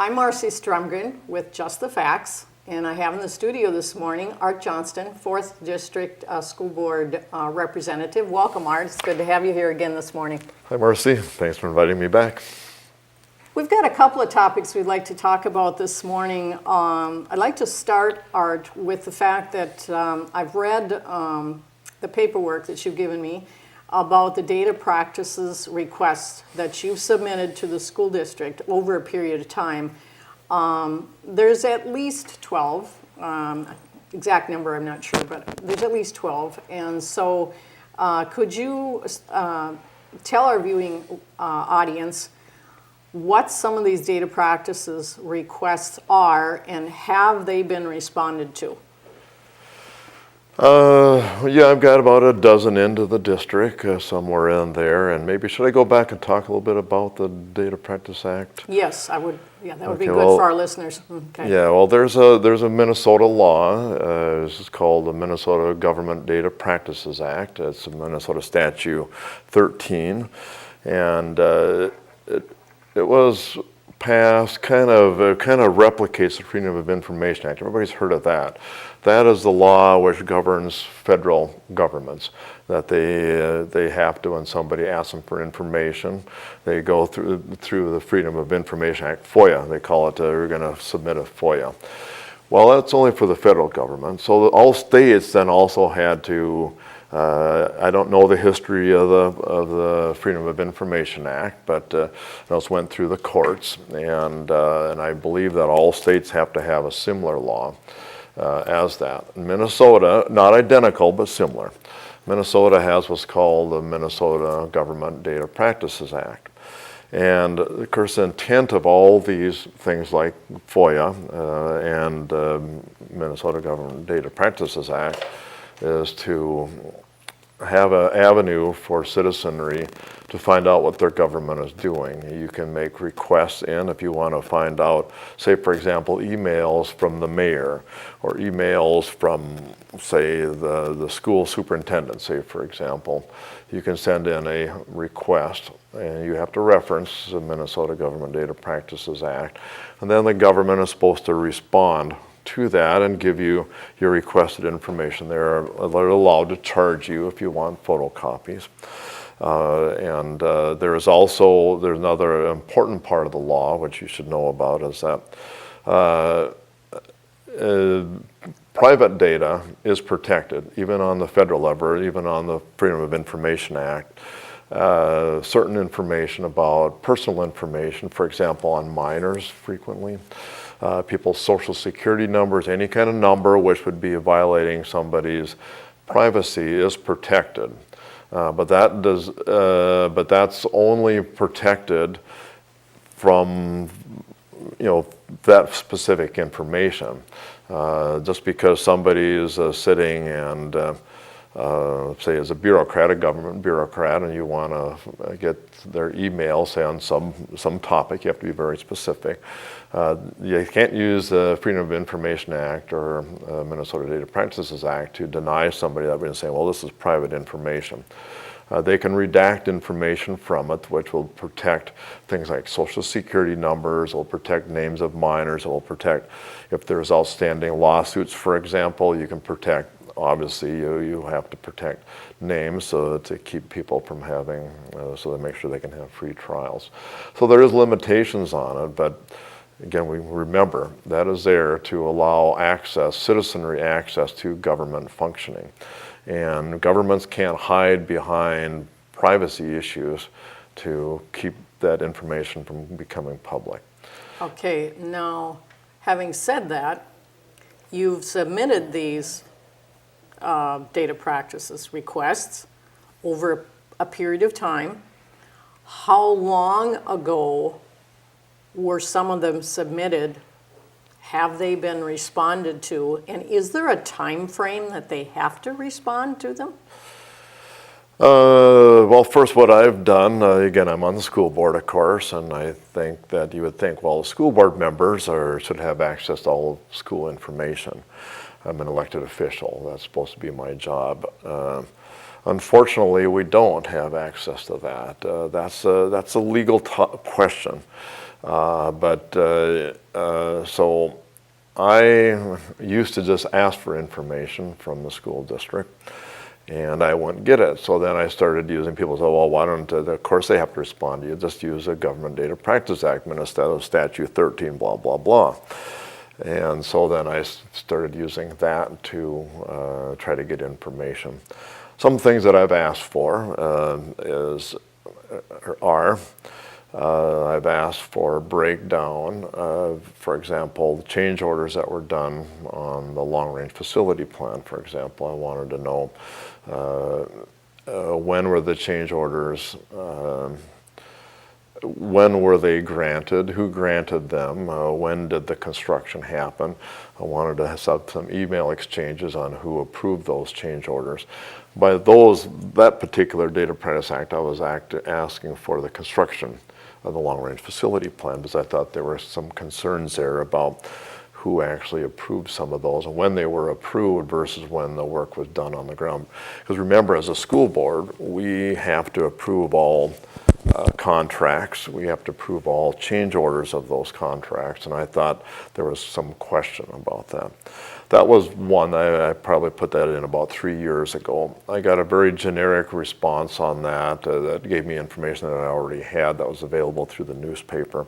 I'm Marcia Stromgren with Just the Facts, and I have in the studio this morning Art Johnston, 4th District School Board Representative. Welcome, Art. It's good to have you here again this morning. Hi, Marcy. Thanks for inviting me back. We've got a couple of topics we'd like to talk about this morning. I'd like to start, Art, with the fact that I've read the paperwork that you've given me about the data practices requests that you've submitted to the school district over a period of time. There's at least 12, exact number I'm not sure, but there's at least 12. And so could you tell our viewing audience what some of these data practices requests are and have they been responded to? Yeah, I've got about a dozen into the district, somewhere in there, and maybe should I go back and talk a little bit about the Data Practice Act? Yes, I would. Yeah, that would be Okay, good well, for our listeners. Okay. Yeah, well, there's a Minnesota law. This is called the Minnesota Government Data Practices Act. It's a Minnesota Statute 13, and it was passed kind of replicates the Freedom of Information Act. Everybody's heard of that. That is the law which governs federal governments, that they have to, when somebody asks them for information, they go through the Freedom of Information Act, FOIA, they call it, we're going to submit a FOIA. Well, that's only for the federal government. So all states then also had to, I don't know the history of the Freedom of Information Act, but those went through the courts, and I believe that all states have to have a similar law as that. Minnesota, not identical, but similar. Minnesota has what's called the Minnesota Government Data Practices Act. And of course, the intent of all these things like FOIA and Minnesota Government Data Practices Act is to have an avenue for citizenry to find out what their government is doing. You can make requests in if you want to find out, say for example, emails from the mayor or emails from, say, the school superintendent, say for example. You can send in a request and you have to reference the Minnesota Government Data Practices Act, and then the government is supposed to respond to that and give you your requested information. They're allowed to charge you if you want photocopies. There's another important part of the law which you should know about, is that private data is protected, even on the federal level, even on the Freedom of Information Act. Certain information about personal information, for example, on minors frequently. People's social security numbers, any kind of number which would be violating somebody's privacy is protected. But that's only protected from, that specific information. Just because somebody is sitting and say as a bureaucrat, a government bureaucrat, and you want to get their email, say on some topic, you have to be very specific. You can't use the Freedom of Information Act or Minnesota Data Practices Act to deny somebody that and say, well, this is private information. They can redact information from it, which will protect things like social security numbers, will protect names of minors, it will protect if there's outstanding lawsuits, for example, you can protect. Obviously, you have to protect names so to keep people from having, so to make sure they can have free trials. So there is limitations on it, but again, we remember that is there to allow access, citizenry access to government functioning. And governments can't hide behind privacy issues to keep that information from becoming public. Okay, now, having said that, you've submitted these data practices requests over a period of time. How long ago were some of them submitted? Have they been responded to? And is there a time frame that they have to respond to them? Well, first, what I've done, again, I'm on the school board, of course, and I think that you would think, well, the school board members should have access to all of school information. I'm an elected official. That's supposed to be my job. Unfortunately, we don't have access to that. That's a legal question. So I used to just ask for information from the school district, and I wouldn't get it. So then I started using, people said, well, why don't, of course they have to respond to you, just use a Government Data Practice Act instead of Statute 13, blah, blah, blah. And so then I started using that to try to get information. Some things that I've asked for I've asked for a breakdown of, for example, the change orders that were done on the long-range facility plan, for example. I wanted to know when were the change orders, when were they granted, who granted them, when did the construction happen. I wanted to have some email exchanges on who approved those change orders. By that particular Data Practice Act, I was asking for the construction of the long-range facility plan, because I thought there were some concerns there about who actually approved some of those and when they were approved versus when the work was done on the ground. Because remember, as a school board, we have to approve all contracts. We have to approve all change orders of those contracts, and I thought there was some question about that. That was one, I probably put that in about 3 years ago. I got a very generic response on that that gave me information that I already had that was available through the newspaper.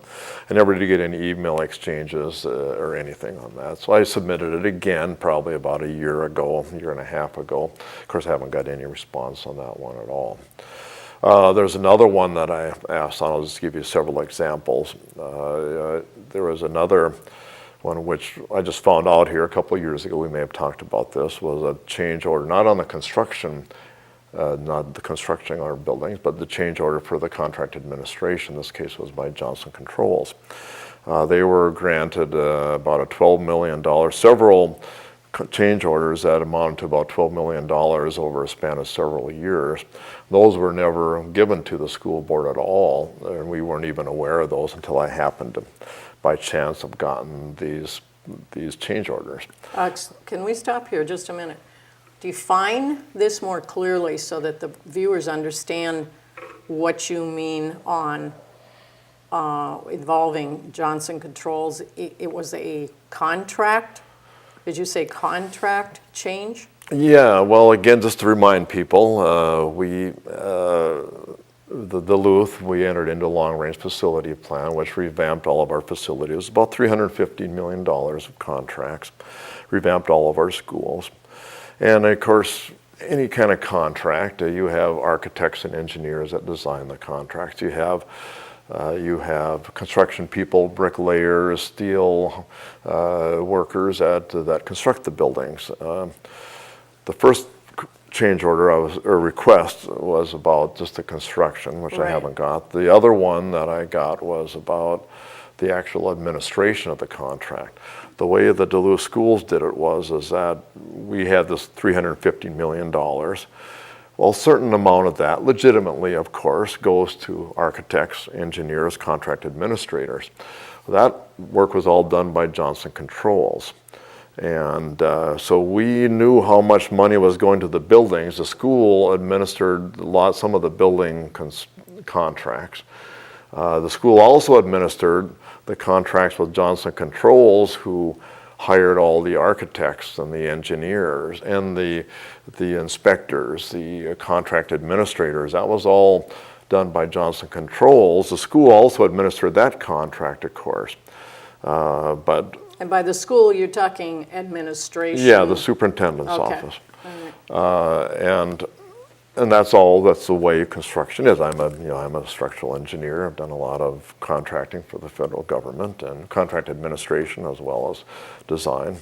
I never did get any email exchanges or anything on that. So I submitted it again probably about a year ago, a year and a half ago. Of course, I haven't got any response on that one at all. There's another one that I asked on. I'll just give you several examples. There was another one which I just found out here a couple of years ago, we may have talked about this, was a change order, not on the construction, not the construction of our buildings, but the change order for the contract administration. This case was by Johnston Controls. They were granted about a $12 million, several change orders that amounted to about $12 million over a span of several years. Those were never given to the school board at all, and we weren't even aware of those until I happened to, by chance, have gotten these change orders. Can we stop here just a minute? Define this more clearly so that the viewers understand what you mean on involving Johnston Controls. It was a contract? Did you say contract change? Yeah, well, again, just to remind people, the Duluth, we entered into a long-range facility plan, which revamped all of our facilities. It was about $350 million of contracts, revamped all of our schools. And of course, any kind of contract, you have architects and engineers that design the contracts. You have construction people, bricklayers, steel workers that construct the buildings. The first change order or request was about just the construction, which I haven't got. The other one that I got was about the actual administration of the contract. The way the Duluth schools did it is that we had this $350 million. Well, a certain amount of that, legitimately, of course, goes to architects, engineers, contract administrators. That work was all done by Johnston Controls. And so we knew how much money was going to the buildings. The school administered some of the building contracts. The school also administered the contracts with Johnston Controls, who hired all the architects and the engineers and the inspectors, the contract administrators. That was all done by Johnston Controls. The school also administered that contract, of course. And by the school, you're talking administration? Yeah, the superintendent's office. And that's the way construction is. I'm a structural engineer. I've done a lot of contracting for the federal government and contract administration as well as design.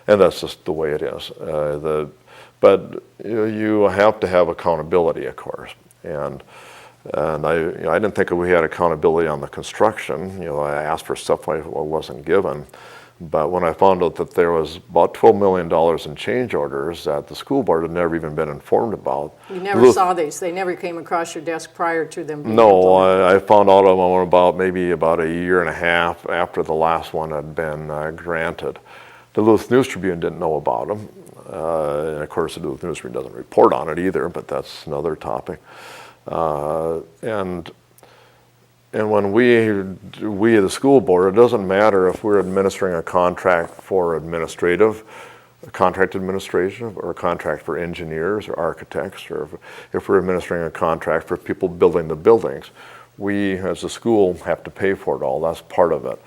And that's just the way it is. But you have to have accountability, of course. And I didn't think we had accountability on the construction. I asked for stuff I wasn't given. But when I found out that there was about $12 million in change orders that the school board had never even been informed about. You never saw these? They never came across your desk prior to them being No, I found out of them maybe about a year and a half after the last one had been granted. The Duluth News Tribune didn't know about them. And of course, the newsroom doesn't report on it either, but that's another topic. And when we the school board, it doesn't matter if we're administering a contract for contract administration, or a contract for engineers or architects, or if we're administering a contract for people building the buildings. We, as a school, have to pay for it all. That's part of it.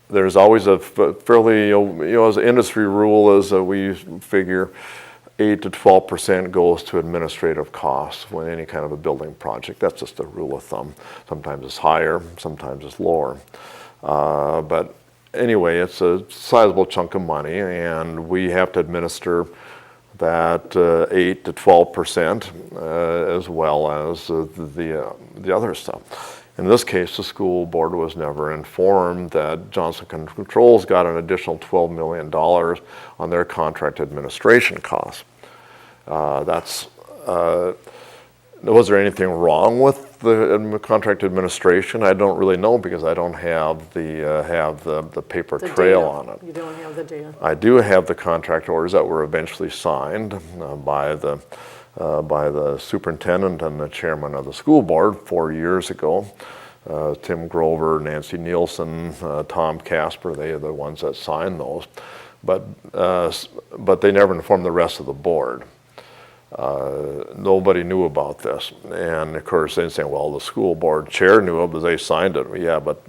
There's always a fairly, as an industry rule is that we figure 8 to 12% goes to administrative costs when any kind of a building project. That's just a rule of thumb. Sometimes it's higher, sometimes it's lower. But anyway, it's a sizable chunk of money, and we have to administer that 8 to 12% as well as the other stuff. In this case, the school board was never informed that Johnston Controls got an additional $12 million on their contract administration costs. Was there anything wrong with the contract administration? I don't really know, because I don't have the paper trail on it. You don't have the data. I do have the contract orders that were eventually signed by the superintendent and the chairman of the school board 4 years ago. Tim Grover, Nancy Nielsen, Tom Casper, they are the ones that signed those. But they never informed the rest of the board. Nobody knew about this. And of course, they're saying, well, the school board chair knew it because they signed it. Yeah, but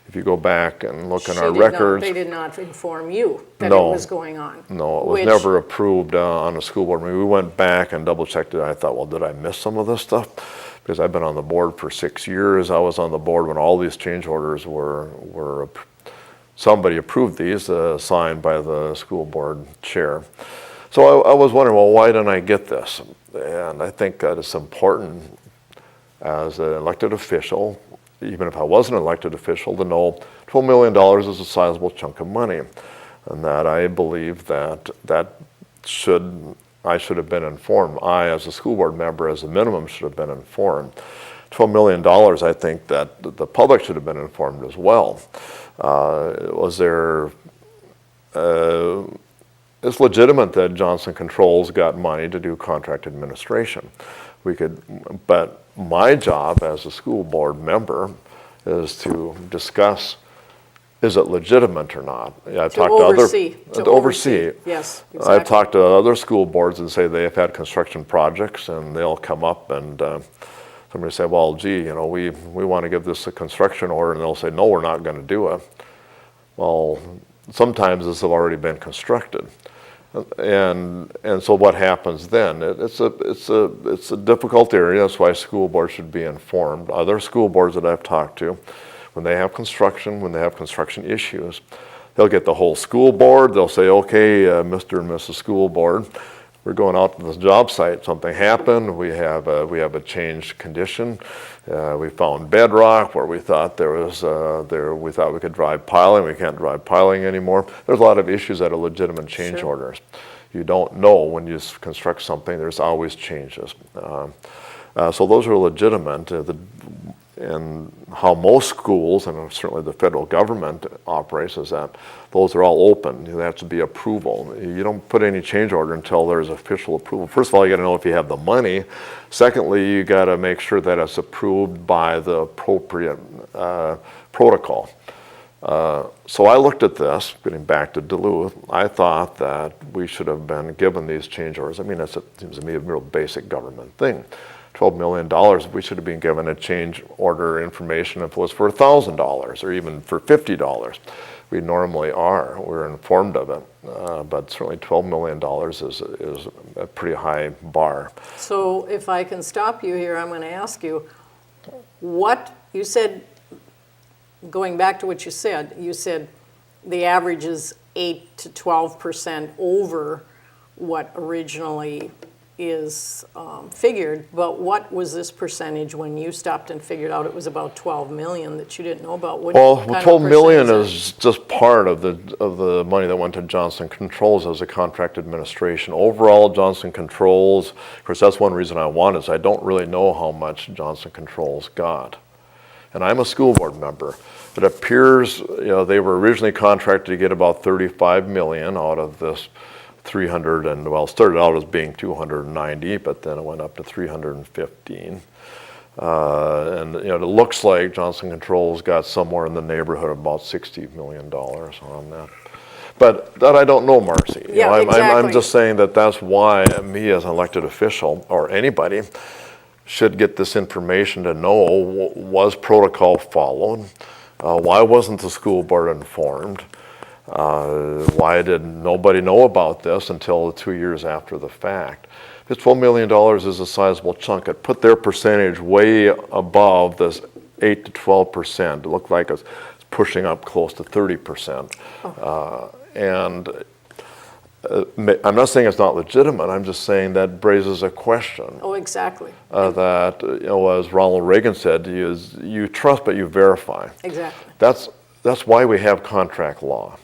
if you go back and look in our records. They did not inform you that No. it was going on. No, it was never approved on a school board. I mean, we went back and double checked it. I thought, well, did I miss some of this stuff? Because I've been on the board for 6 years. I was on the board when all these change orders were somebody approved these, signed by the school board chair. So I was wondering, well, why didn't I get this? And I think that it's important as an elected official, even if I wasn't an elected official, to know $12 million is a sizable chunk of money. And that I believe that I should have been informed. I, as a school board member, as a minimum, should have been informed. $12 million, I think that the public should have been informed as well. It's legitimate that Johnston Controls got money to do contract administration. But my job as a school board member is to discuss, is it legitimate or not? I've talked to oversee. Yes, exactly. I've talked to other school boards and say they have had construction projects, and they'll come up and somebody say, well, gee, we want to give this a construction order, and they'll say, no, we're not going to do it. Well, sometimes this have already been constructed. And so what happens then? It's a difficult area. That's why school boards should be informed. Other school boards that I've talked to, when they have construction issues, they'll get the whole school board. They'll say, okay, Mr. and Mrs. School Board, we're going out to this job site. Something happened. We have a changed condition. We found bedrock where we thought we thought we could drive piling. We can't drive piling anymore. There's a lot of issues that are legitimate change orders. You don't know when you construct something. There's always changes. So those are legitimate. And how most schools, and certainly the federal government operates, is that those are all open. There has to be approval. You don't put any change order until there's official approval. First of all, you got to know if you have the money. Secondly, you got to make sure that it's approved by the appropriate protocol. So I looked at this, getting back to Duluth. I thought that we should have been given these change orders. I mean, it seems to me a real basic government thing. $12 million, we should have been given a change order information if it was for $1,000 or even for $50. We normally are. We're informed of it. But certainly $12 million is a pretty high bar. So if I can stop you here, I'm going to ask you, what you said, going back to what you said the average is 8 to 12% over what originally is figured, but what was this percentage when you stopped and figured out it was about 12 million that you didn't know about? Well, 12 million is just part of the money that went to Johnston Controls as a contract administration. Overall, Johnston Controls, of course, that's one reason I want is I don't really know how much Johnston Controls got. And I'm a school board member. It appears, they were originally contracted to get about 35 million out of this 300 and, well, started out as being 290, but then it went up to 315. And it looks like Johnston Controls got somewhere in the neighborhood of about $60 million on that. But that I don't know, Marcy. Yeah, I'm exactly. just saying that's why me as an elected official, or anybody, should get this information to know, was protocol followed? Why wasn't the school board informed? Why did nobody know about this until 2 years after the fact? This $12 million is a sizable chunk. It put their percentage way above this 8 to 12%. It looked like it's pushing up close to 30%. And I'm not saying it's not legitimate. I'm just saying that raises a question. Oh, exactly. That, as Ronald Reagan said, you trust but you verify. Exactly. That's why we have contract law.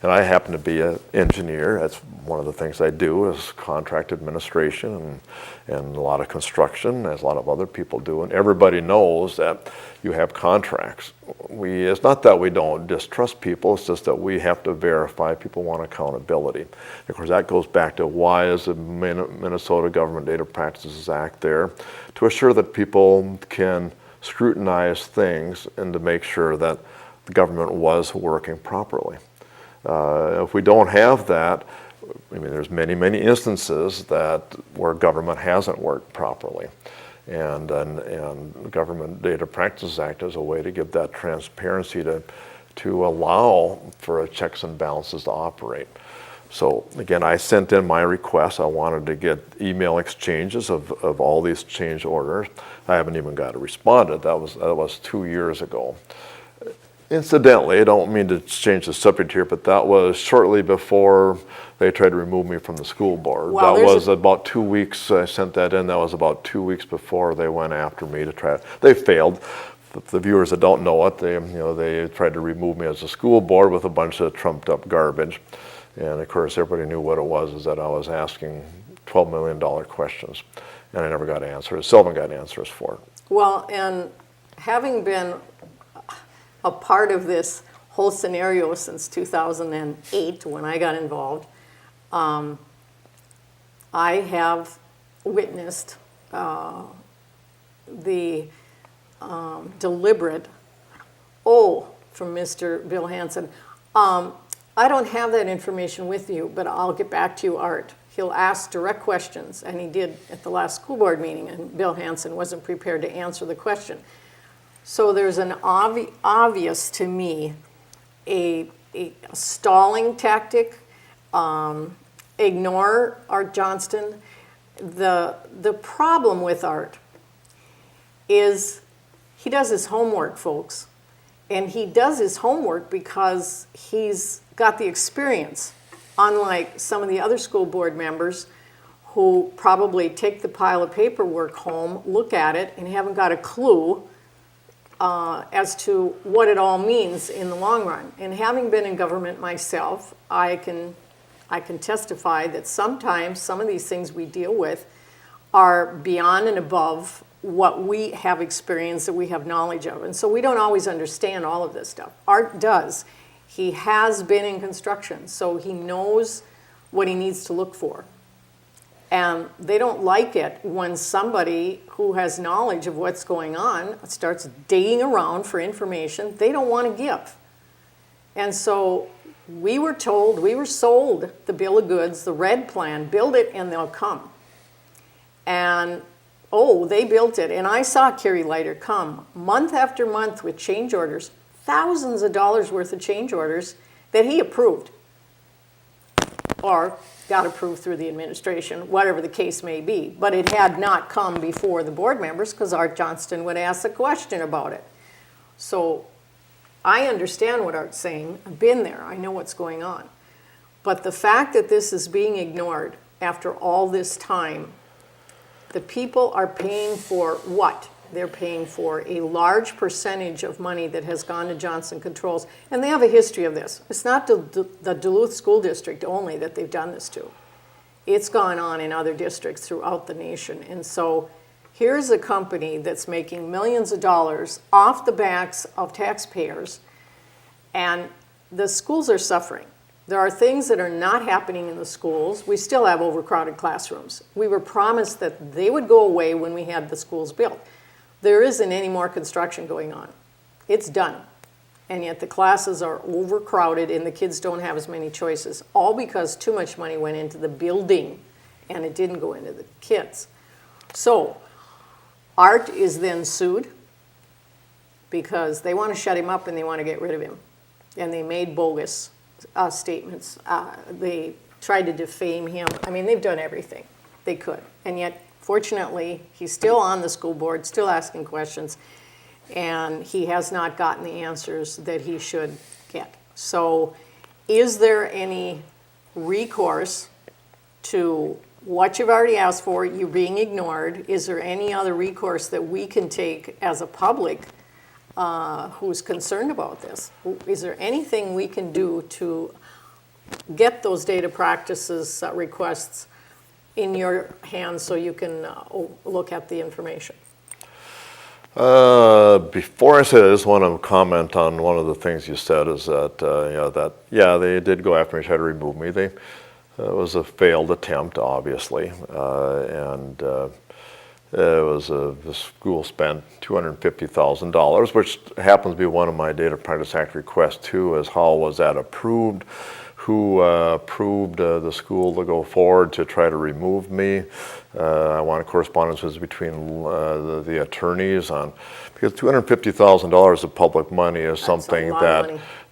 And I happen to be an engineer. That's one of the things I do is contract administration and a lot of construction, as a lot of other people do. And everybody knows that you have contracts. It's not that we don't distrust people, it's just that we have to verify. People want accountability. Of course, that goes back to why is the Minnesota Government Data Practices Act there? To assure that people can scrutinize things and to make sure that the government was working properly. If we don't have that, there's many, many instances where government hasn't worked properly. And the Government Data Practices Act is a way to give that transparency to allow for checks and balances to operate. So again, I sent in my request. I wanted to get email exchanges of all these change orders. I haven't even got a response. That was 2 years ago. Incidentally, I don't mean to change the subject here, but that was shortly before they tried to remove me from the school board. Well, that was about 2 weeks, I sent that in, that was about 2 weeks before they went after me to try, they failed. The viewers that don't know it, they tried to remove me as a school board with a bunch of trumped up garbage. And of course, everybody knew what it was, is that I was asking $12 million questions, and I never got answers. Seldom got answers for it. Well, and having been a part of this whole scenario since 2008 when I got involved, I have witnessed the deliberate, from Mr. Bill Hansen. I don't have that information with you, but I'll get back to you, Art. He'll ask direct questions, and he did at the last school board meeting, and Bill Hansen wasn't prepared to answer the question. So there's an obvious to me a stalling tactic. Ignore Art Johnston. The problem with Art is he does his homework, folks. And he does his homework because he's got the experience, unlike some of the other school board members who probably take the pile of paperwork home, look at it, and haven't got a clue as to what it all means in the long run. And having been in government myself, I can testify that sometimes some of these things we deal with are beyond and above what we have experienced, that we have knowledge of. And so we don't always understand all of this stuff. Art does. He has been in construction, so he knows what he needs to look for. And they don't like it when somebody who has knowledge of what's going on starts digging around for information they don't want to give. And so we were told, we were sold the bill of goods, the red plan, build it and they'll come. And they built it. And I saw Kerry Leiter come month after month with change orders, thousands of dollars worth of change orders that he approved or got approved through the administration, whatever the case may be. But it had not come before the board members because Art Johnston would ask a question about it. So I understand what Art's saying. I've been there. I know what's going on. But the fact that this is being ignored after all this time, the people are paying for what? They're paying for a large percentage of money that has gone to Johnston Controls. And they have a history of this. It's not the Duluth School District only that they've done this to. It's gone on in other districts throughout the nation. And so here's a company that's making millions of dollars off the backs of taxpayers, and the schools are suffering. There are things that are not happening in the schools. We still have overcrowded classrooms. We were promised that they would go away when we had the schools built. There isn't any more construction going on. It's done. And yet the classes are overcrowded and the kids don't have as many choices, all because too much money went into the building and it didn't go into the kids. So Art is then sued because they want to shut him up and they want to get rid of him. And they made bogus statements. They tried to defame him. I mean, they've done everything they could. And yet, fortunately, he's still on the school board, still asking questions, and he has not gotten the answers that he should get. So is there any recourse to what you've already asked for, you being ignored? Is there any other recourse that we can take as a public who's concerned about this? Is there anything we can do to get those data practices requests in your hands so you can look at the information? Before I say this, I just want to comment on one of the things you said is that, they did go after me, try to remove me. It was a failed attempt, obviously, and the school spent $250,000, which happens to be one of my Data Practice Act requests too, is how was that approved? Who approved the school to go forward to try to remove me? I want correspondences between the attorneys on, because $250,000 of public money is something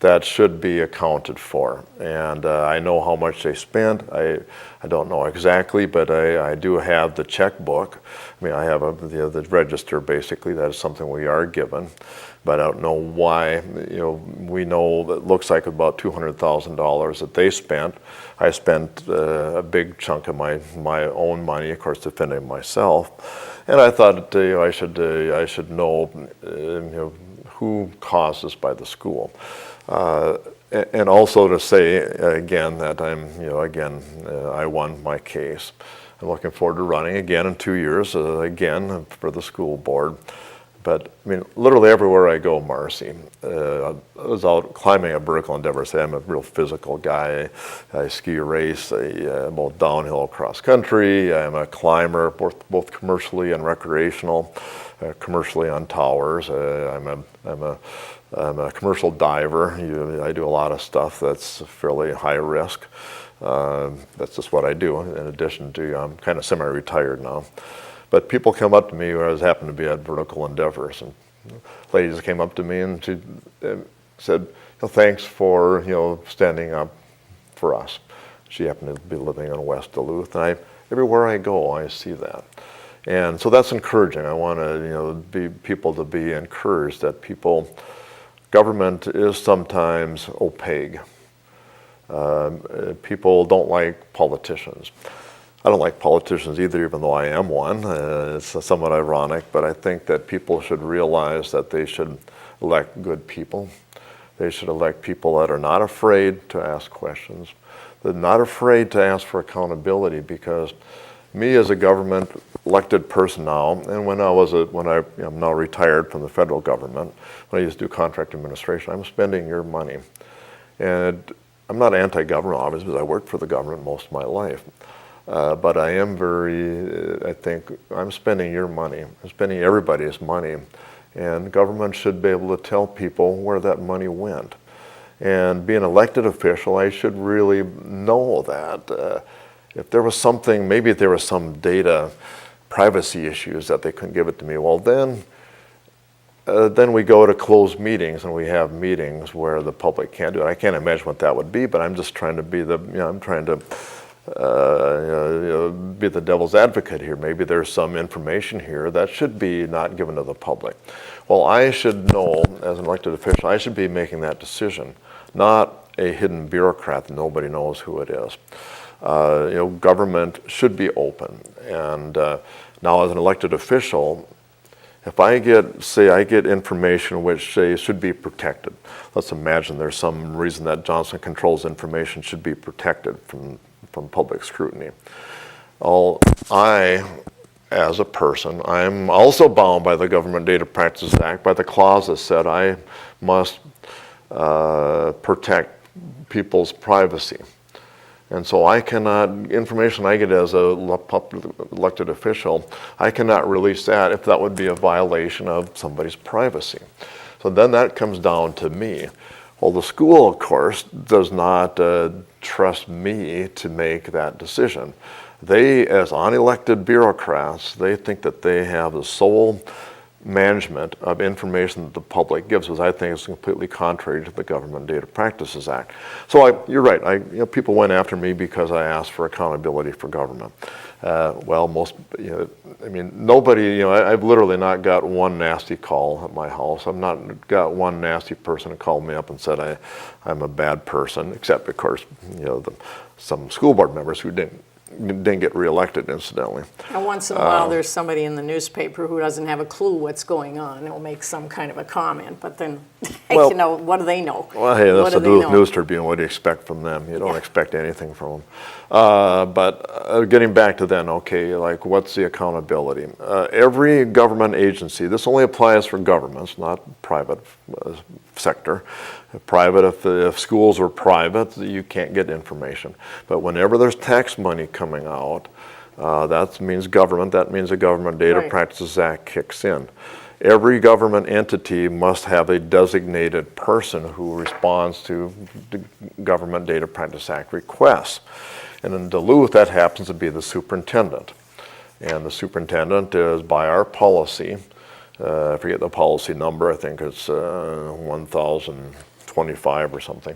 that should be accounted for. And I know how much they spent. I don't know exactly, but I do have the checkbook. I mean, I have the register, basically. That is something we are given. But I don't know why. We know it looks like about $200,000 that they spent. I spent a big chunk of my own money, of course, defending myself. And I thought I should know who caused this by the school. And also to say again that I won my case. I'm looking forward to running again in 2 years, again for the school board. But I mean, literally everywhere I go, Marcy, I was out climbing a vertical endeavor. Say I'm a real physical guy. I ski race, both downhill, cross country. I'm a climber, both commercially and recreational. Commercially on towers. I'm a commercial diver. I do a lot of stuff that's fairly high risk. That's just what I do. In addition to, I'm kind of semi-retired now. But people come up to me where I was happened to be at Vertical Endeavors, and ladies came up to me and she said, "Thanks for standing up for us." She happened to be living in West Duluth, and everywhere I go, I see that, and so that's encouraging. I want to people to be encouraged that government is sometimes opaque. People don't like politicians. I don't like politicians either, even though I am one. It's somewhat ironic, but I think that people should realize that they should elect good people. They should elect people that are not afraid to ask questions. They're not afraid to ask for accountability, because me as a government elected person now, and when I'm now retired from the federal government, when I used to do contract administration, I'm spending your money. And I'm not anti-government, obviously, because I worked for the government most of my life. But I am I think I'm spending your money. I'm spending everybody's money. And government should be able to tell people where that money went. And being an elected official, I should really know that. If there was something, maybe if there was some data privacy issues that they couldn't give it to me, well then we go to closed meetings and we have meetings where the public can't do it. I can't imagine what that would be, but I'm just trying to be I'm trying to be the devil's advocate here. Maybe there's some information here that should be not given to the public. Well, I should know, as an elected official, I should be making that decision, not a hidden bureaucrat that nobody knows who it is. Government should be open. And now as an elected official, if I get information which should be protected. Let's imagine there's some reason that Johnston Controls information should be protected from public scrutiny. I, as a person, I'm also bound by the Government Data Practices Act, by the clause that said I must protect people's privacy. And so I cannot, information I get as a elected official, I cannot release that if that would be a violation of somebody's privacy. So then that comes down to me. Well, the school, of course, does not trust me to make that decision. They, as unelected bureaucrats, they think that they have the sole management of information that the public gives us. I think is completely contrary to the Government Data Practices Act. So you're right. People went after me because I asked for accountability for government. Well, nobody. I've literally not got one nasty call at my house. I've not got one nasty person who called me up and said I'm a bad person, except of course, some school board members who didn't get reelected, incidentally. And once in a while, there's somebody in the newspaper who doesn't have a clue what's going on. They'll make some kind of a comment, but then, what do they know? Well, hey, that's the Duluth News Tribune. What do you expect from them? You don't expect anything from them. But getting back to then, what's the accountability? Every government agency, this only applies for governments, not private sector. Private, if schools are private, you can't get information. But whenever there's tax money coming out, that means government. That means the Government Data Practices Act kicks in. Every government entity must have a designated person who responds to the Government Data Practices Act requests. And in Duluth, that happens to be the superintendent. And the superintendent is, by our policy, I forget the policy number, I think it's 1025 or something,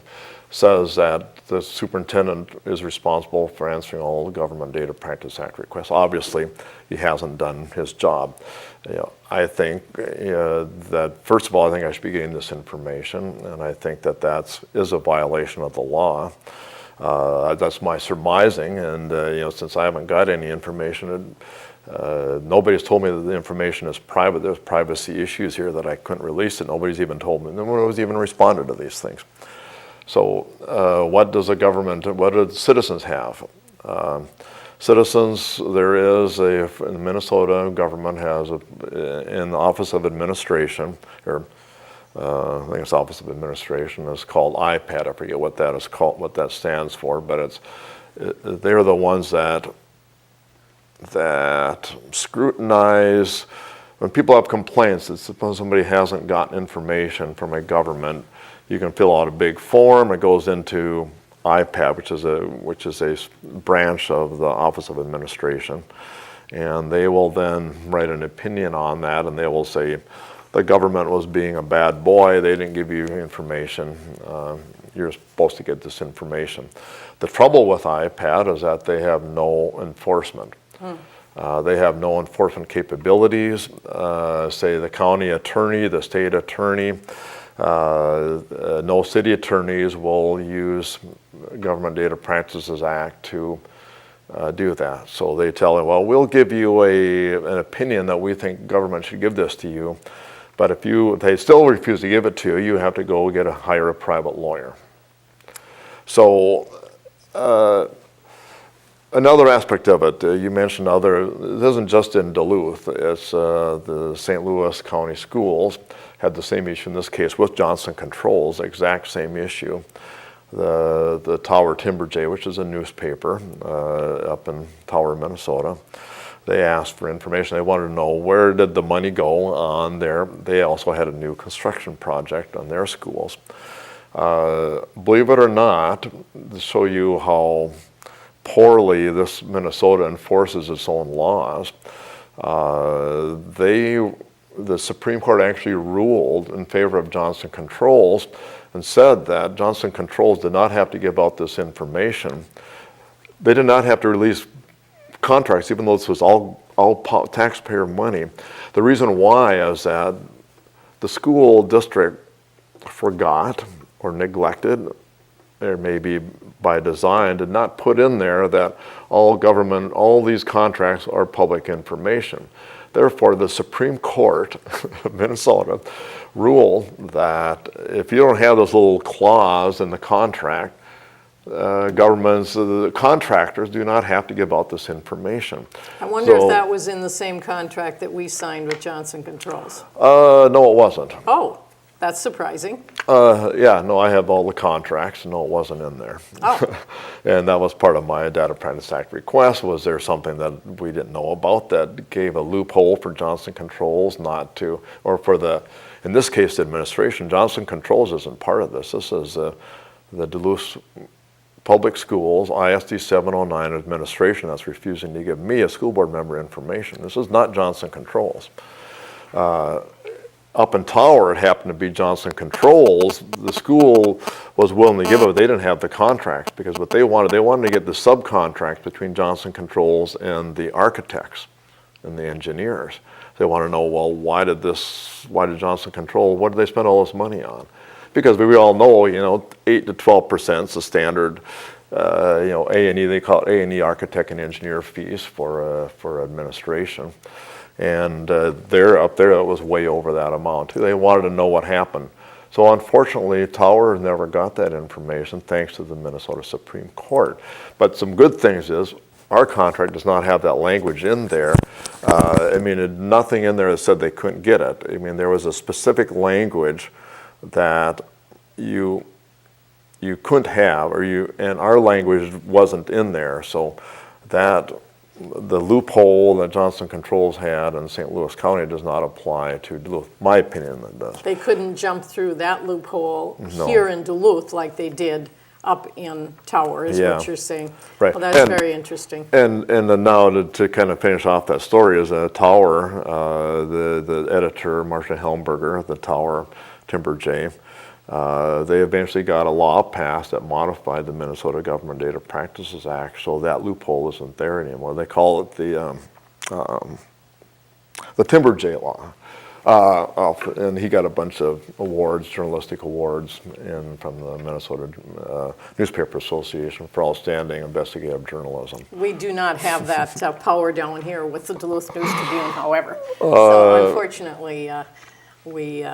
says that the superintendent is responsible for answering all the Government Data Practices Act requests. Obviously, he hasn't done his job. I think that, first of all, I think I should be getting this information, and I think that is a violation of the law. That's my surmising, and since I haven't got any information, nobody's told me that the information is private. There's privacy issues here that I couldn't release it. Nobody's even told me. No one has even responded to these things. So what do citizens have? Citizens, in Minnesota, government has in the Office of Administration, or I think it's Office of Administration, it's called IPAD. I forget what that is called, what that stands for, but they're the ones that scrutinize when people have complaints. That suppose somebody hasn't gotten information from a government, you can fill out a big form. It goes into IPAD, which is a branch of the Office of Administration, and they will then write an opinion on that, and they will say the government was being a bad boy. They didn't give you information. You're supposed to get this information. The trouble with IPAD is that they have no enforcement. They have no enforcement capabilities. Say the county attorney, the state attorney, no city attorneys will use Government Data Practices Act to do that. So they tell them, well, we'll give you an opinion that we think government should give this to you, but if they still refuse to give it to you, you have to go hire a private lawyer. So another aspect of it, you mentioned it isn't just in Duluth, it's the St. Louis County Schools had the same issue in this case with Johnston Controls, exact same issue. The Tower Timber Jay, which is a newspaper up in Tower, Minnesota, they asked for information. They wanted to know where did the money go on there. They also had a new construction project on their schools. Believe it or not, to show you how poorly this Minnesota enforces its own laws, the Supreme Court actually ruled in favor of Johnston Controls and said that Johnston Controls did not have to give out this information. They did not have to release contracts, even though this was all taxpayer money. The reason why is that the school district forgot or neglected, or maybe by design, did not put in there that all these contracts are public information. Therefore, the Supreme Court of Minnesota ruled that if you don't have this little clause in the contract, the contractors do not have to give out this information. I wonder if that was in the same contract that we signed with Johnston Controls. No, it wasn't. Oh. That's surprising. Yeah, no, I have all the contracts. No, it wasn't in there. Oh. And that was part of my Data Practice Act request. Was there something that we didn't know about that gave a loophole for Johnston Controls not to, or for the, in this case, the administration? Johnston Controls isn't part of this. This is the Duluth Public Schools, ISD 709 administration that's refusing to give me, a school board member, information. This is not Johnston Controls. Up in Tower, it happened to be Johnston Controls. The school was willing to give it, but they didn't have the contracts, because what they wanted to get the subcontract between Johnston Controls and the architects and the engineers. They want to know, well, why did Johnston Controls, what did they spend all this money on? Because we all know, 8 to 12% is the standard, A&E, they call it A&E, architect and engineer fees for administration. And they're up there, it was way over that amount. They wanted to know what happened. So unfortunately, Tower never got that information, thanks to the Minnesota Supreme Court. But some good things is, our contract does not have that language in there. Nothing in there that said they couldn't get it. There was a specific language that you couldn't have, and our language wasn't in there. So that the loophole that Johnston Controls had in St. Louis County does not apply to Duluth. My opinion, that does. They couldn't jump through that loophole No. here in Duluth like they did up in Tower, is Yeah. what you're saying. Right. Well, that's very interesting. And then now to kind of finish off that story is Tower, the editor, Marcia Helmberger, the Tower Timber J, they eventually got a law passed that modified the Minnesota Government Data Practices Act, so that loophole isn't there anymore. They call it the Timber J law. And he got a bunch of awards, journalistic awards, from the Minnesota Newspaper Association for outstanding investigative journalism. We do not have that power down here with the Duluth News Tribune, however. So unfortunately, we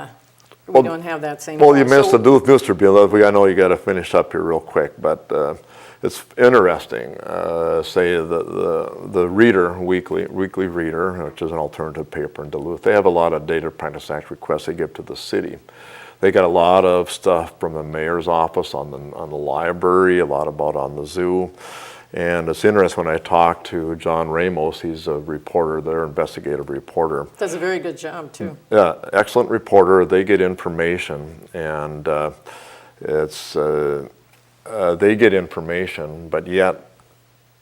don't have that same. Well, you missed the Duluth News Tribune. I know you got to finish up here real quick, but it's interesting. Say the Reader, Weekly Reader, which is an alternative paper in Duluth, they have a lot of Data Practice Act requests they give to the city. They got a lot of stuff from the mayor's office on the library, a lot about on the zoo. And it's interesting when I talked to John Ramos, he's a reporter, their investigative reporter. Does a very good job, too. Yeah, excellent reporter. They get information, and they get information, but yet,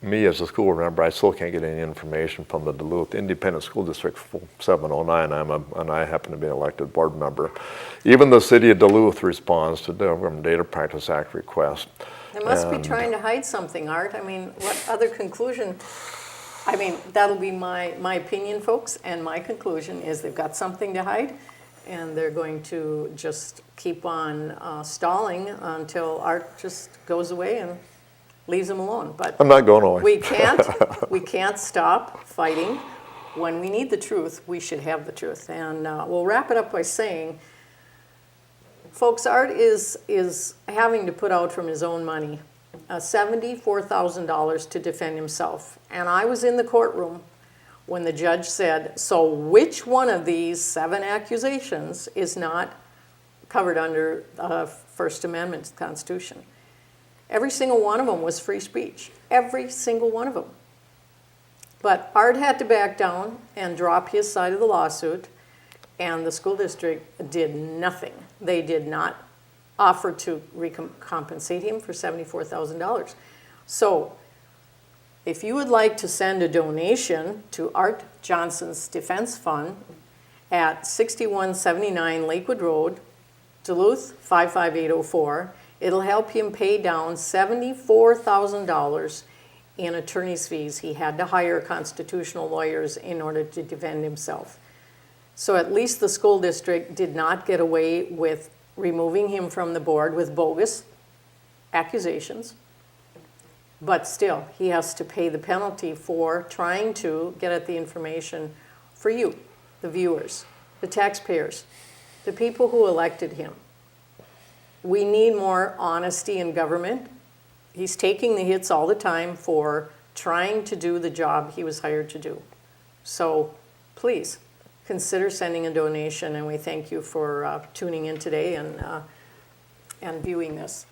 me as a school member, I still can't get any information from the Duluth Independent School District 709, and I happen to be an elected board member. Even the city of Duluth responds to the Government Data Practice Act requests. They must be trying to hide something, Art. What other conclusion? That'll be my opinion, folks, and my conclusion is they've got something to hide, and they're going to just keep on stalling until Art just goes away and leaves them alone. But I'm not going away. We can't stop fighting. When we need the truth, we should have the truth. And we'll wrap it up by saying, folks, Art is having to put out from his own money $74,000 to defend himself. And I was in the courtroom when the judge said, so which one of these 7 accusations is not covered under the First Amendment to the Constitution? Every single one of them was free speech. Every single one of them. But Art had to back down and drop his side of the lawsuit, and the school district did nothing. They did not offer to compensate him for $74,000. So if you would like to send a donation to Art Johnston's Defense Fund at 6179 Lakewood Road, Duluth 55804, it'll help him pay down $74,000 in attorney's fees. He had to hire constitutional lawyers in order to defend himself. So at least the school district did not get away with removing him from the board with bogus accusations. But still, he has to pay the penalty for trying to get at the information for you, the viewers, the taxpayers, the people who elected him. We need more honesty in government. He's taking the hits all the time for trying to do the job he was hired to do. So please, consider sending a donation, and we thank you for tuning in today and viewing this.